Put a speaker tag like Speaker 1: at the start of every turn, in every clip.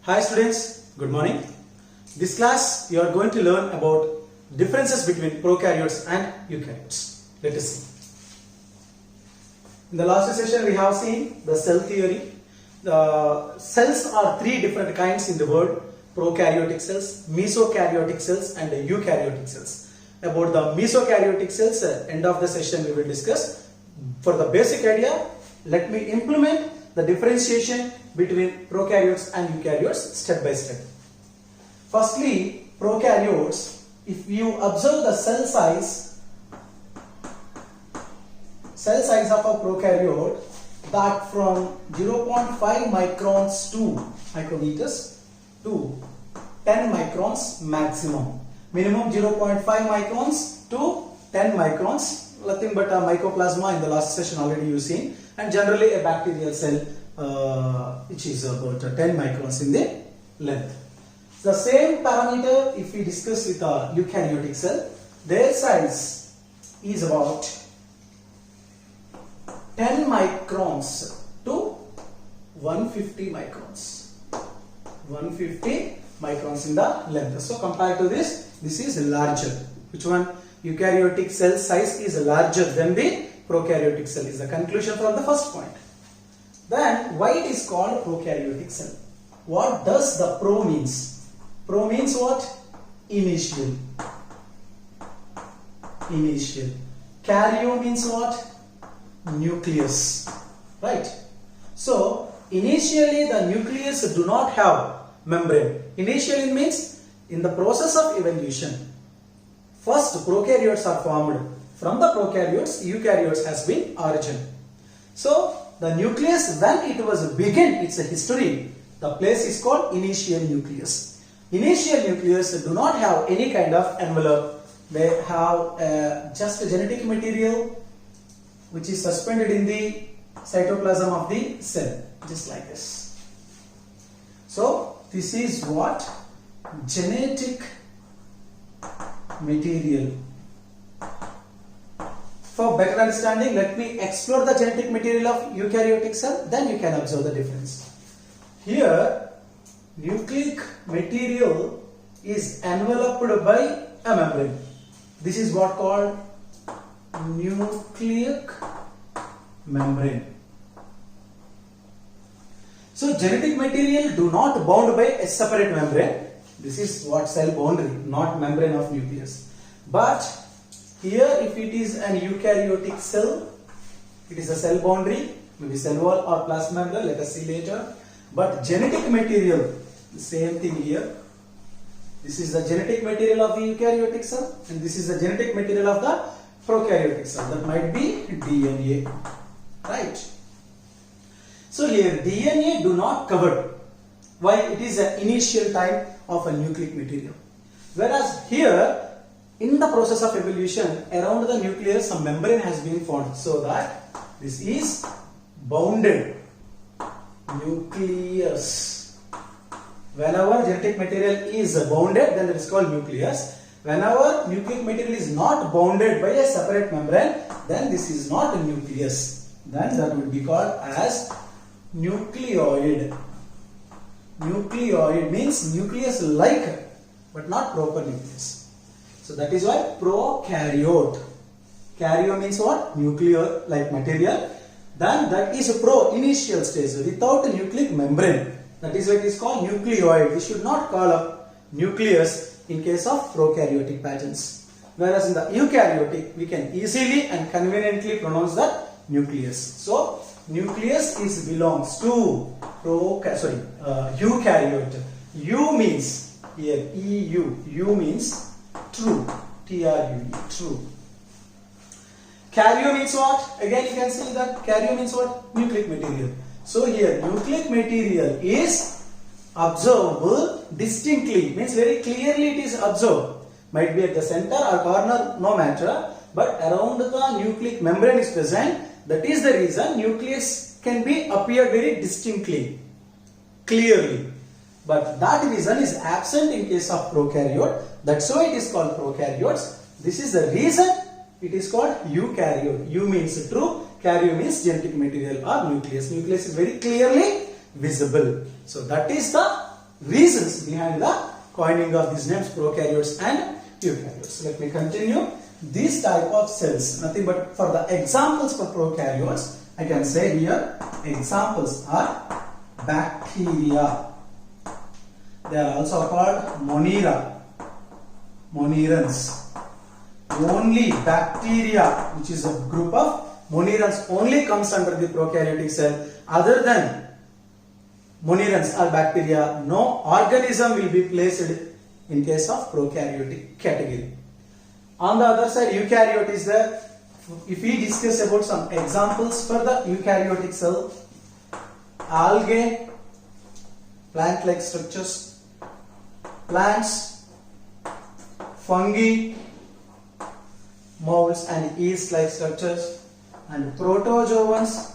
Speaker 1: Hi students, good morning. This class you are going to learn about differences between prokaryotes and eukaryotes. Let us see. In the last session we have seen the cell theory. The cells are three different kinds in the world: prokaryotic cells, mesokaryotic cells and eukaryotic cells. About the mesokaryotic cells, end of the session we will discuss. For the basic idea, let me implement the differentiation between prokaryotes and eukaryotes step by step. Firstly, prokaryotes, if you observe the cell size of a prokaryote, that from 0.5 microns to micrometers to 10 microns maximum. Minimum 0.5 microns to 10 microns, nothing but a mycoplasma in the last session already you seen, and generally a bacterial cell which is about 10 microns in the length. The same parameter if we discuss with a eukaryotic cell, their size is about 10 microns to 150 microns. 150 microns in the length. So compared to this, this is larger. Which one? Eukaryotic cell size is larger than the prokaryotic cell is the conclusion from the first point. Then why it is called prokaryotic cell? What does the pro means? Pro means what? Initial. Initial. Karyo means what? Nucleus. Right? So initially the nucleus do not have membrane. Initially means in the process of evolution. First prokaryotes are formed. From the prokaryotes, eukaryotes has been origin. So the nucleus, when it was begin its history, the place is called initial nucleus. Initial nucleus do not have any kind of envelope. They have just a genetic material which is suspended in the cytoplasm of the cell, just like this. So this is what? Genetic material. For better understanding, let me explore the genetic material of eukaryotic cell, then you can observe the difference. Here, nucleic material is enveloped by a membrane. This is what called nucleic membrane. So genetic material do not bound by a separate membrane. This is what cell boundary, not membrane of nucleus. But here if it is an eukaryotic cell, it is a cell boundary, maybe cell wall or plasma membrane, let us see later. But genetic material, the same thing here. This is the genetic material of the eukaryotic cell and this is the genetic material of the prokaryotic cell. That might be DNA. Right? So here DNA do not cover. Why? It is an initial time of a nucleic material. Whereas here, in the process of evolution, around the nucleus some membrane has been formed, so that this is bounded nucleus. Whenever genetic material is bounded, then it is called nucleus. Whenever nucleic material is not bounded by a separate membrane, then this is not a nucleus. Then that would be called as nucleoid. Nucleoid means nucleus-like, but not proper nucleus. So that is why prokaryote. Karyo means what? Nuclear-like material. Then that is a initial stage without a nucleic membrane. That is why it is called nucleoid. We should not call up nucleus in case of prokaryotic patterns. Whereas in the eukaryotic, we can easily and conveniently pronounce the nucleus. So nucleus is belongs to eukaryote. U means here EU. U means true. TRUE. True. Karyo means what? Again you can see that karyo means what? Nucleic material. So here nucleic material is observable distinctly. Means very clearly it is observed. Might be at the center or corner, no matter. But around the nucleic membrane is present. That is the reason nucleus can be appeared very distinctly, clearly. But that reason is absent in case of prokaryote. That's why it is called prokaryotes. This is the reason it is called eukaryote. U means true, karyo means genetic material or nucleus. Nucleus is very clearly visible. So that is the reasons behind the coining of these names, prokaryotes and eukaryotes. Let me continue. These type of cells, nothing but for the examples for prokaryotes, I can say here examples are bacteria. They are also called monera, monerans. Only bacteria, which is a group of monerans, only comes under the prokaryotic cell. Other than monerans or bacteria, no organism will be placed in case of prokaryotic category. On the other side, eukaryote is there. If we discuss about some examples for the eukaryotic cell, algae, plant-like structures, plants, fungi, molds and yeast-like structures, and protozoans,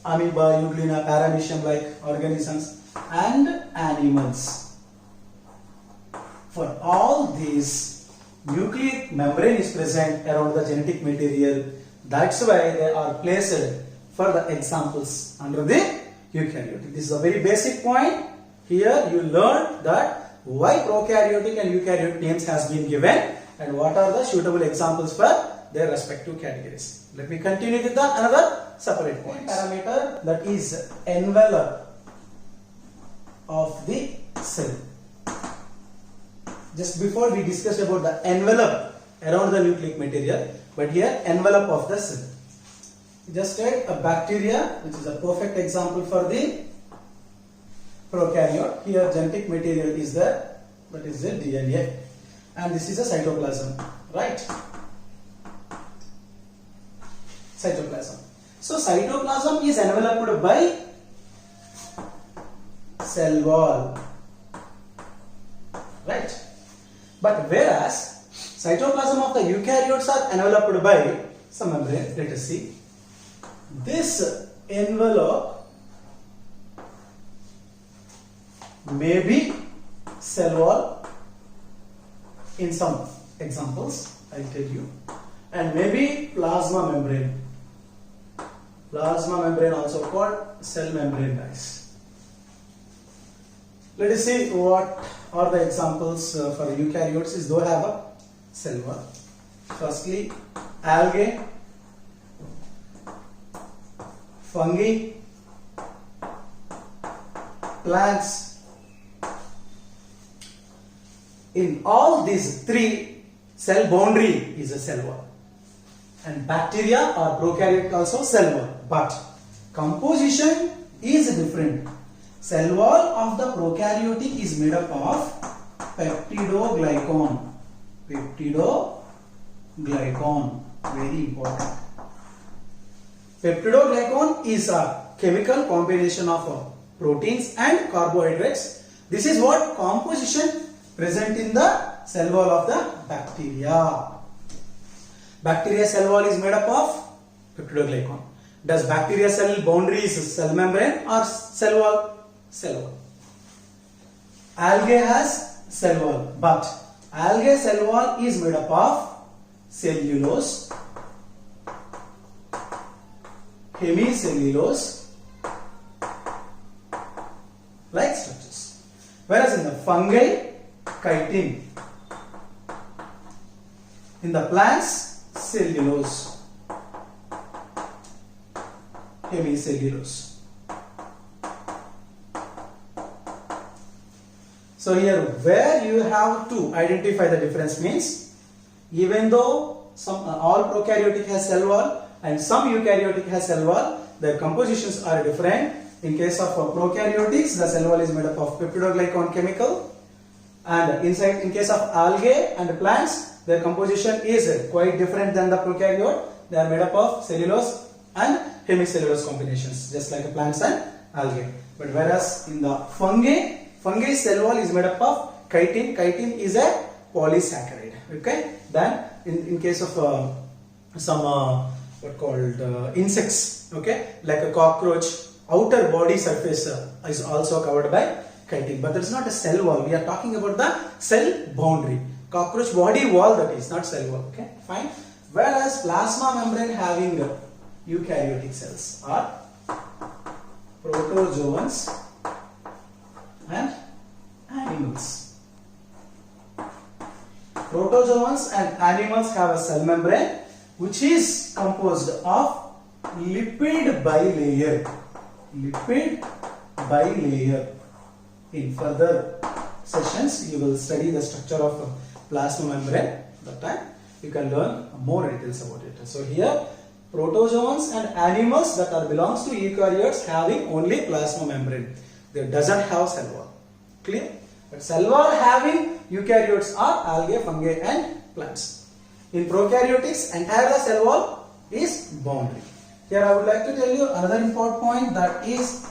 Speaker 1: amoeba, euglena, paramecium-like organisms, and animals. For all these, nucleic membrane is present around the genetic material. That's why they are placed for the examples under the eukaryotic. This is a very basic point. Here you learn that why prokaryotic and eukaryotic names has been given and what are the suitable examples for their respective categories. Let me continue with another separate point. Parameter, that is envelope of the cell. Just before we discussed about the envelope around the nucleic material, but here envelope of the cell. Just take a bacteria, which is a perfect example for the prokaryote. Here genetic material is there, that is the DNA, and this is a cytoplasm, right? Cytoplasm. So cytoplasm is enveloped by cell wall, right? But whereas cytoplasm of the eukaryotes are enveloped by some membrane. Let us see. This envelope may be cell wall in some examples, I'll tell you, and maybe plasma membrane. Plasma membrane also called cell membrane, guys. Let us see what are the examples for eukaryotes is though have a cell wall. Firstly, algae, fungi, plants. In all these three, cell boundary is a cell wall, and bacteria or prokaryote also cell wall, but composition is different. Cell wall of the prokaryotic is made up of peptidoglycan. Peptidoglycan, very important. Peptidoglycan is a chemical combination of proteins and carbohydrates. This is what composition present in the cell wall of the bacteria. Bacteria cell wall is made up of peptidoglycan. Does bacteria cell boundary is cell membrane or cell wall? Cell wall. Algae has cell wall, but algae cell wall is made up of cellulose, hemicellulose like structures. Whereas in the fungi, chitin. In the plants, cellulose, hemicellulose. So here where you have to identify the difference means, even though all prokaryotic has cell wall and some eukaryotic has cell wall, their compositions are different. In case of prokaryotics, the cell wall is made up of peptidoglycan chemical, and in case of algae and plants, their composition is quite different than the prokaryote. They are made up of cellulose and hemicellulose combinations, just like plants and algae. But whereas in the fungi cell wall is made up of chitin. Chitin is a polysaccharide. Okay. Then in case of some what called insects, okay, like a cockroach, outer body surface is also covered by chitin, but there is not a cell wall. We are talking about the cell boundary. Cockroach body wall, that is not cell wall. Okay, fine. Whereas plasma membrane having eukaryotic cells are protozoans, Protozoans and animals have a cell membrane which is composed of lipid bilayer. Lipid bilayer. In further sessions, you will study the structure of plasma membrane. That time you can learn more details about it. So here, protozoans and animals that are belongs to eukaryotes having only plasma membrane. They doesn't have cell wall. Clear? But cell wall having eukaryotes are algae, fungi and plants. In prokaryotes, entire cell wall is boundary. Here I would like to tell you another important point, that is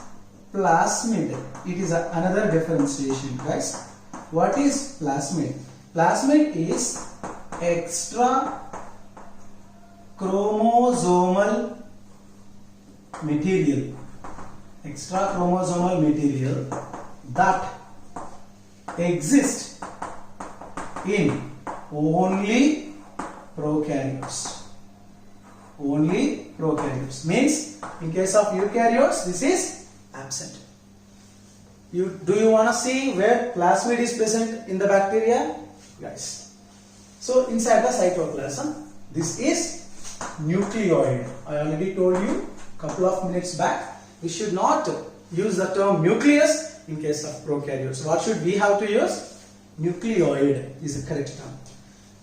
Speaker 1: plasmid. It is another differentiation, guys. What is plasmid? Plasmid is extra chromosomal material. Extra chromosomal material that exists in only prokaryotes. Only prokaryotes means in case of eukaryotes this is absent. Do you want to see where plasmid is present in the bacteria? Guys, so inside the cytoplasm, this is nucleoid. I already told you a couple of minutes back, we should not use the term nucleus in case of prokaryotes. What should we have to use? Nucleoid is the correct term.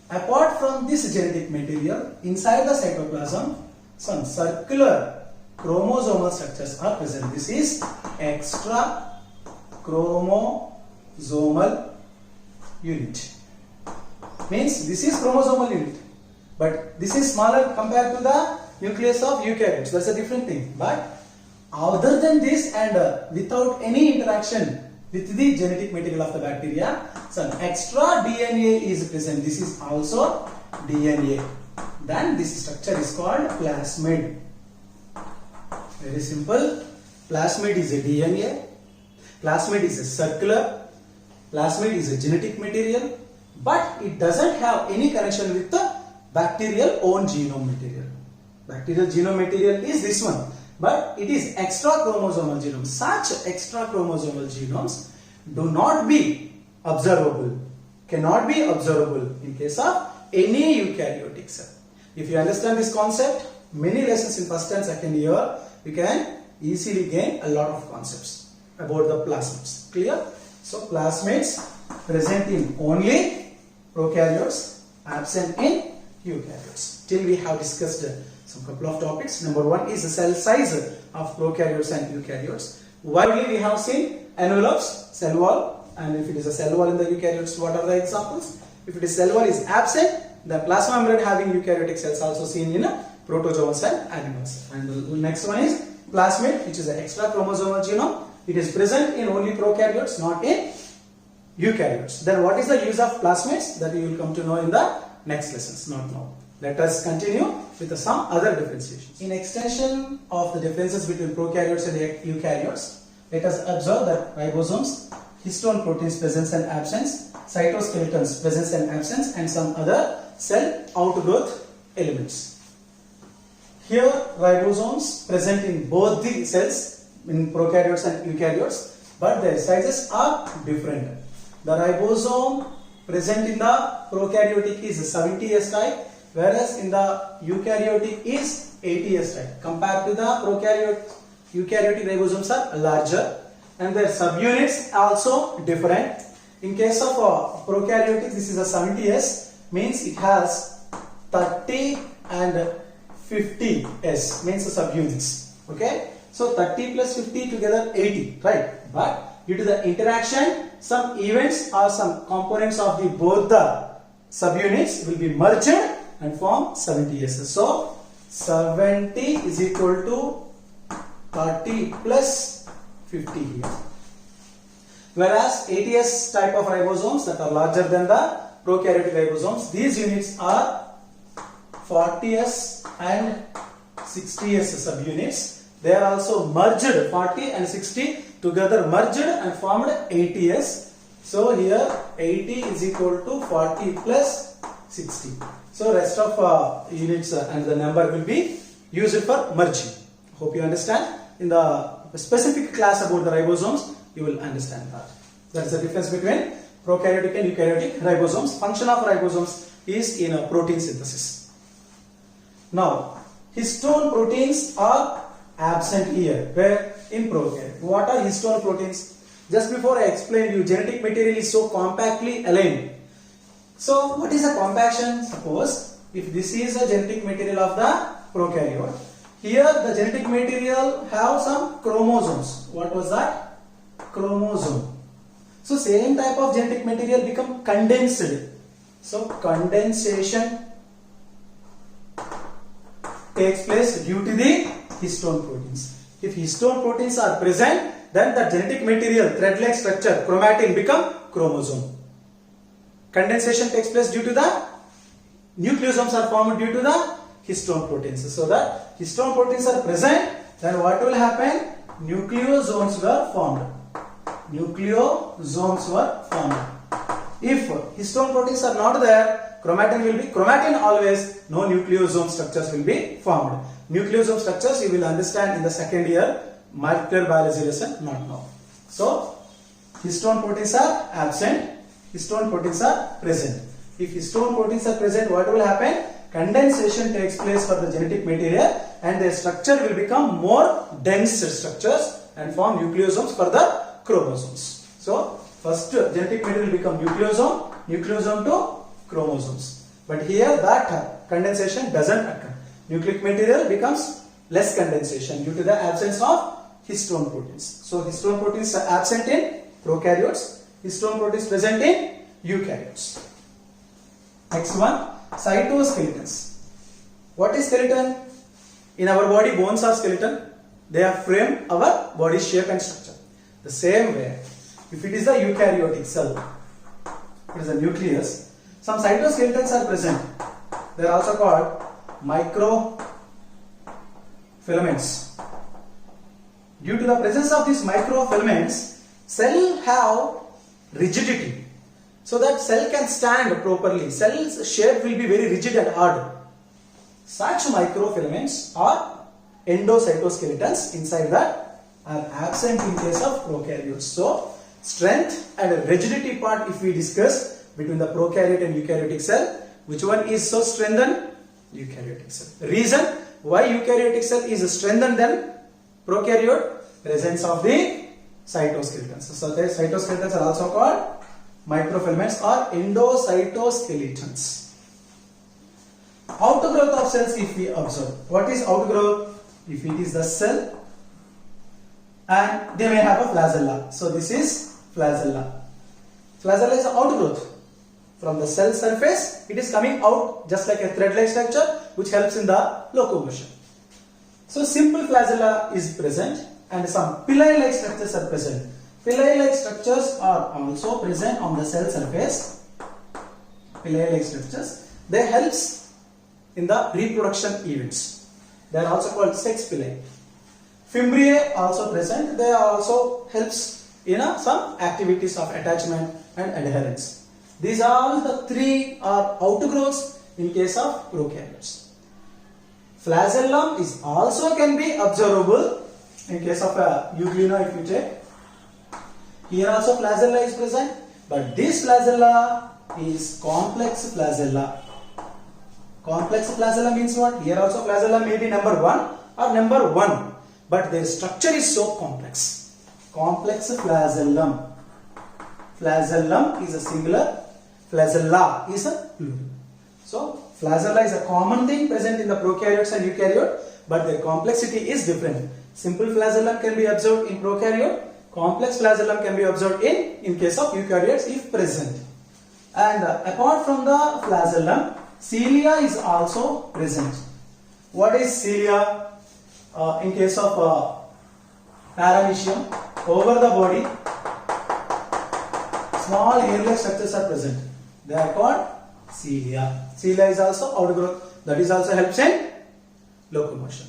Speaker 1: Apart from this genetic material, inside the cytoplasm, some circular chromosomal structures are present. This is extra chromosomal unit. Means this is chromosomal unit, but this is smaller compared to the nucleus of eukaryotes. That's a different thing. But other than this and without any interaction with the genetic material of the bacteria, some extra DNA is present. This is also DNA. Then this structure is called plasmid. Very simple. Plasmid is a DNA. Plasmid is a circular. Plasmid is a genetic material, but it doesn't have any connection with the bacterial own genome material. Bacterial genome material is this one, but it is extra chromosomal genome. Such extra chromosomal genomes do not be observable, cannot be observable in case of any eukaryotic cell. If you understand this concept, many lessons in first and second year, you can easily gain a lot of concepts about the plasmids. Clear? So plasmids present in only prokaryotes, absent in eukaryotes. Till we have discussed some couple of topics. Number one is the cell size of prokaryotes and eukaryotes. Widely we have seen envelopes, cell wall, and if it is a cell wall in the eukaryotes, what are the examples? If it is cell wall is absent, the plasma membrane having eukaryotic cells also seen in protozoans and animals. And the next one is plasmid, which is an extra chromosomal genome. It is present in only prokaryotes, not in eukaryotes. Then what is the use of plasmids? That you will come to know in the next lessons, not now. Let us continue with some other differentiations. In extension of the differences between prokaryotes and eukaryotes, let us observe that ribosomes, histone proteins presence and absence, cytoskeletons presence and absence, and some other cell outgrowth elements. Here ribosomes present in both the cells in prokaryotes and eukaryotes, but their sizes are different. The ribosome present in the prokaryotic is 70S type, whereas in the eukaryotic is 80S type. Compared to the eukaryotic ribosomes are larger, and their subunits also different. In case of prokaryotic, this is a 70S, means it has 30 and 50S, means the subunits. Okay, so 30 plus 50 together 80, right? But due to the interaction, some events or some components of the both the subunits will be merged and form 70S. So 70 is equal to 30 plus 50 here. Whereas 80S type of ribosomes that are larger than the prokaryotic ribosomes, these units are 40S and 60S subunits. They are also merged, 40 and 60 together merged and formed 80S. So here 80 is equal to 40 plus 60. So rest of units and the number will be used for merging. Hope you understand. In the specific class about the ribosomes, you will understand that. That is the difference between prokaryotic and eukaryotic ribosomes. Function of ribosomes is in protein synthesis. Now, histone proteins are absent here, where in prokaryote. What are histone proteins? Just before I explained you, genetic material is so compactly aligned. So, what is a compaction? Suppose if this is a genetic material of the prokaryote, here the genetic material have some chromosomes. What was that? Chromosome. So, same type of genetic material become condensed. So, condensation takes place due to the histone proteins. If histone proteins are present, then the genetic material, thread-like structure, chromatin become chromosome. Condensation takes place due to the nucleosomes are formed due to the histone proteins. So that histone proteins are present, then what will happen? Nucleosomes were formed. Nucleosomes were formed. If histone proteins are not there, chromatin will be chromatin always, no nucleosome structures will be formed. Nucleosome structures you will understand in the second year molecular biology lesson, not now. So, histone proteins are absent, histone proteins are present. If histone proteins are present, what will happen? Condensation takes place for the genetic material and their structure will become more dense structures and form nucleosomes for the chromosomes. So, first genetic material become nucleosome, nucleosome to chromosomes. But here that condensation doesn't occur. Nucleic material becomes less condensation due to the absence of histone proteins. So, histone proteins are absent in prokaryotes, histone proteins present in eukaryotes. Next one, cytoskeletons. What is skeleton? In our body, bones are skeleton. They are frame our body shape and structure. The same way, if it is a eukaryotic cell, it is a nucleus, some cytoskeletons are present. They are also called microfilaments. Due to the presence of these microfilaments, cell have rigidity. So that cell can stand properly. Cell's shape will be very rigid and hard. Such microfilaments are endocytoskeletons inside that are absent in case of prokaryotes. So, strength and rigidity part if we discuss between the prokaryote and eukaryotic cell, which one is so strengthened? Eukaryotic cell. Reason why eukaryotic cell is strengthened than prokaryote? Presence of the cytoskeletons. So, the cytoskeletons are also called microfilaments or endocytoskeletons. Outgrowth of cells if we observe. What is outgrowth? If it is the cell and they may have a flagella. So this is flagella. Flagella is an outgrowth. From the cell surface, it is coming out just like a thread-like structure which helps in the locomotion. So simple flagella is present and some pili-like structures are present. Pili-like structures are also present on the cell surface. Pili-like structures. They helps in the reproduction events. They are also called sex pili. Fimbriae also present. They also helps in some activities of attachment and adherence. These all the three are outgrowths in case of prokaryotes. Flagellum is also can be observable in case of a euglena if you take. Here also flagella is present, but this flagella is complex flagella. Complex flagella means what? Here also flagella may be number 1 or number 1, but their structure is so complex. Complex flagellum. Flagellum is a singular, flagella is a plural. So, flagella is a common thing present in the prokaryotes and eukaryote, but their complexity is different. Simple flagellum can be observed in prokaryote. Complex flagellum can be observed in case of eukaryotes if present. And apart from the flagellum, cilia is also present. What is cilia? In case of paramecium, over the body, small hair-like structures are present. They are called cilia. Cilia is also outgrowth. That is also helps in locomotion.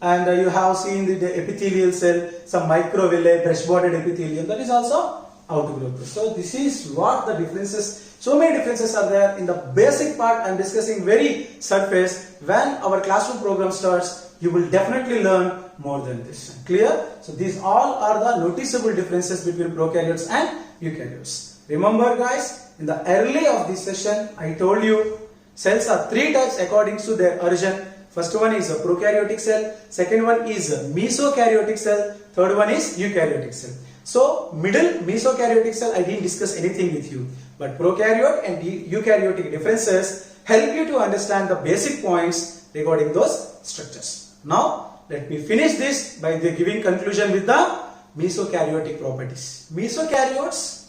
Speaker 1: And you have seen the epithelial cell, some microvilli, brush-bordered epithelium, that is also outgrowth. So this is what the differences, so many differences are there in the basic part. I am discussing very surface. When our classroom program starts, you will definitely learn more than this. Clear? So these all are the noticeable differences between prokaryotes and eukaryotes. Remember guys, in the early of this session, I told you cells are three types according to their origin. First one is a prokaryotic cell, second one is a mesokaryotic cell, third one is eukaryotic cell. So middle mesokaryotic cell I didn't discuss anything with you, but prokaryote and eukaryotic differences help you to understand the basic points regarding those structures. Now let me finish this by giving conclusion with the mesokaryotic properties. Mesokaryotes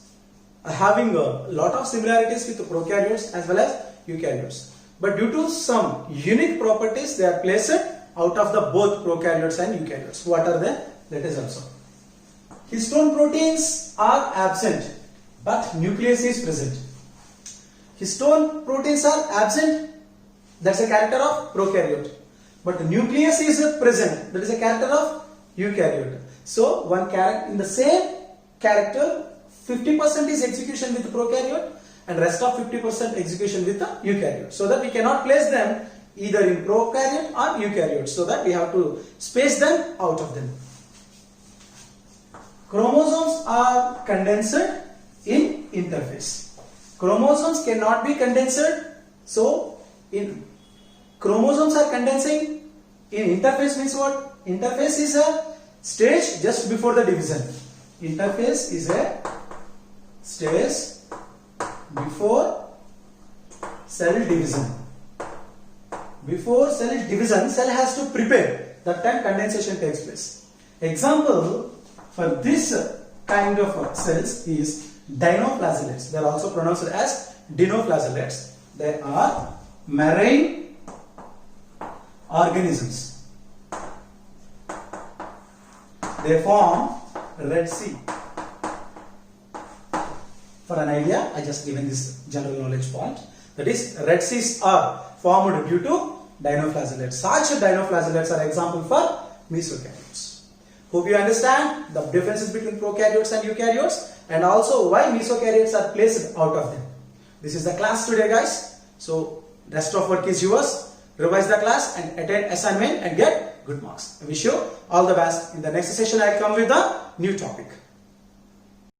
Speaker 1: are having a lot of similarities with the prokaryotes as well as eukaryotes. But due to some unique properties, they are placed out of the both prokaryotes and eukaryotes. What are they? Let us observe. Histone proteins are absent, but nucleus is present. Histone proteins are absent, that's a character of prokaryote. But the nucleus is present, that is a character of eukaryote. So, one character in the same character, 50% is execution with the prokaryote and rest of 50% execution with the eukaryote. So that we cannot place them either in prokaryote or eukaryote. So that we have to space them out of them. Chromosomes are condensed in interphase. Chromosomes cannot be condensed. So in chromosomes are condensing in interphase means what? Interphase is a stage just before the division. Interphase is a stage before cell division. Before cell division, cell has to prepare. That time condensation takes place. Example for this kind of cells is dinoflagellates. They are also pronounced as dinoflagellates. They are marine organisms. They form Red Sea. For an idea, I just given this general knowledge point. That is, Red Seas are formed due to dinoflagellates. Such dinoflagellates are example for mesokaryotes. Hope you understand the differences between prokaryotes and eukaryotes and also why mesokaryotes are placed out of them. This is the class today guys. So rest of work is yours. Revise the class and attend assignment and get good marks. I wish you all the best. In the next session I come with a new topic.